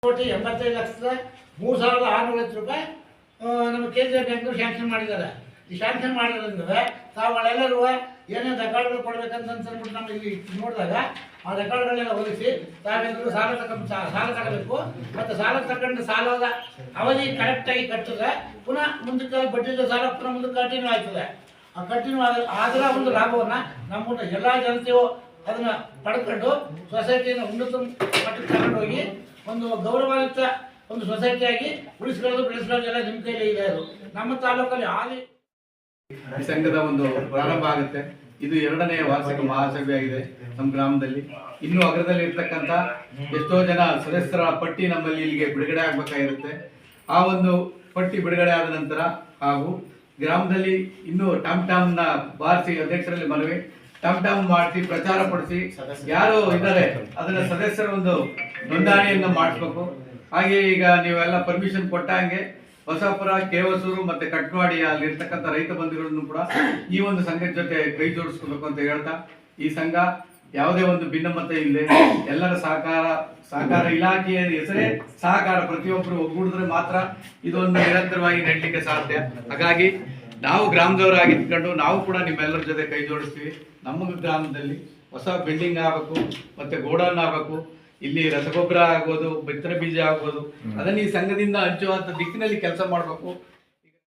ಕೋಟಿ 85 ಲಕ್ಷದ 3,600 ರೂಪಾಯಿ ನಮ್ಮ ಕೇಂದ್ರ ಬ್ಯಾಂಕ್ ಶಾಂಕ್ಷನ್ ಮಾಡಿದ್ದಾರೆ. ಈ ಶಾಂಕ್ಷನ್ ಮಾಡಿರೋದ್ರಿಂದ ತಾವುಗಳೆಲ್ಲರೂ ಏನೇನು ರೆಕಾರ್ಡ್ಗಳು ಕೊಡ್ಬೇಕಂತ ಅಂದ್ಬಿಟ್ಟು ನಮ್ಮ ಇಲ್ಲಿ ನೋಡಿದಾಗ ಆ ರೆಕಾರ್ಡ್ಗಳನ್ನೆಲ್ಲ ಒದಗಿಸಿ ತಾವೆಲ್ಲರೂ ಸಾಲ ತಗೋಬೇಕು. ಮತ್ತು ಸಾಲ ತಗೊಂಡು ಸಾಲದ ಅವಧಿ ಕರೆಕ್ಟಾಗಿ ಕಟ್ಟಿದ್ರೆ ಪುನಃ ಮುಂದಕ್ಕೆ ಬಡ್ಡಿದ ಸಾಲ ಪುನಃ ಮುಂದಕ್ಕೆ ಕಂಟಿನ್ಯೂ ಆಗ್ತದೆ. ಆ ಕಂಟಿನ್ಯೂ ಅದರ ಒಂದು ಲಾಭವನ್ನು ನಮ್ಮ ಎಲ್ಲ ಜನತೆಯು ಅದನ್ನು ಪಡ್ಕೊಂಡು ಸೊಸೈಟಿಯನ್ನು ಉನ್ನತ ಮಟ್ಟಕ್ಕೆ ತಗೊಂಡೋಗಿ ಒಂದು ಗೌರವಾನ್ವಿತ ಒಂದು ಸೊಸೈಟಿಯಾಗಿ ಉಳಿಸ್ಕೊಳ್ಳೋದು ಬೆಳೆಸ್ಕೊಳ್ಳೋದೆಲ್ಲ ನಿಮ್ಮ ಕೈಲಿ ಇದೆ. ಅದು ನಮ್ಮ ತಾಲೂಕಲ್ಲಿ ಹಾಲಿ ಈ ಸಂಘದ ಒಂದು ಪ್ರಾರಂಭ ಆಗುತ್ತೆ. ಇದು 2ನೇ ವಾರ್ಷಿಕ ಮಹಾಸಭೆ ಆಗಿದೆ ನಮ್ಮ ಗ್ರಾಮದಲ್ಲಿ. ಇನ್ನೂ ಅಗ್ರದಲ್ಲಿ ಇರ್ತಕ್ಕಂಥ ಎಷ್ಟೋ ಜನ ಸದಸ್ಯರ ಪಟ್ಟಿ ನಮ್ಮಲ್ಲಿ ಇಲ್ಲಿಗೆ ಬಿಡುಗಡೆ ಆಗಬೇಕಾಗಿರುತ್ತೆ. ಆ ಒಂದು ಪಟ್ಟಿ ಬಿಡುಗಡೆ ಆದ ನಂತರ ಹಾಗೂ ಗ್ರಾಮದಲ್ಲಿ ಇನ್ನೂ ಟಾಮ್ನ ಬಾರಿಸಿ ಅಧ್ಯಕ್ಷರಲ್ಲಿ ಮನವಿ ಟಾಮ್ ಮಾಡಿಸಿ ಪ್ರಚಾರ ಪಡಿಸಿ ಯಾರು ಇದ್ದಾರೆ ಅದನ್ನ ಸದಸ್ಯರ ಒಂದು ನೋಂದಣಿಯನ್ನು ಮಾಡಿಸ್ಬೇಕು. ಹಾಗೆ ಈಗ ನೀವೆಲ್ಲ ಪರ್ಮಿಷನ್ ಕೊಟ್ಟಂಗೆ ಹೊಸಪುರ, ಕೇವಸೂರು ಮತ್ತೆ ಕಟ್ವಾಡಿ ಅಲ್ಲಿರ್ತಕ್ಕಂಥ ರೈತ ಬಂಧುಗಳನ್ನು ಕೂಡ ಈ ಒಂದು ಸಂಘದ ಜೊತೆ ಕೈ ಜೋಡಿಸ್ಕೋಬೇಕು ಅಂತ ಹೇಳ್ತಾ, ಈ ಸಂಘ ಯಾವುದೇ ಒಂದು ಭಿನ್ನಮತ ಇಲ್ಲದೆ ಎಲ್ಲರ ಸಹಕಾರ ಇಲಾಖೆಯ ಹೆಸರೇ ಸಹಕಾರ, ಪ್ರತಿಯೊಬ್ಬರು ಒಗ್ಗೂಡಿದ್ರೆ ಮಾತ್ರ ಇದೊಂದು ನಿರಂತರವಾಗಿ ನಡೀಲಿಕ್ಕೆ ಸಾಧ್ಯ. ಹಾಗಾಗಿ ನಾವು ಗ್ರಾಮದವರಾಗಿದ್ಕೊಂಡು ನಾವು ಕೂಡ ನಿಮ್ಮೆಲ್ಲರ ಜೊತೆ ಕೈ ಜೋಡಿಸ್ತೀವಿ. ನಮ್ಮ ಗ್ರಾಮದಲ್ಲಿ ಹೊಸ ಬಿಲ್ಡಿಂಗ್ ಆಗಬೇಕು, ಮತ್ತೆ ಗೋಡೌನ್ ಆಗಬೇಕು, ಇಲ್ಲಿ ರಸಗೊಬ್ಬರ ಆಗ್ಬೋದು, ಬಿತ್ತನೆ ಬೀಜ ಆಗ್ಬೋದು, ಅದನ್ನ ಈ ಸಂಘದಿಂದ ಹಂಚುವಂತ ದಿಕ್ಕಿನಲ್ಲಿ ಕೆಲಸ ಮಾಡಬೇಕು.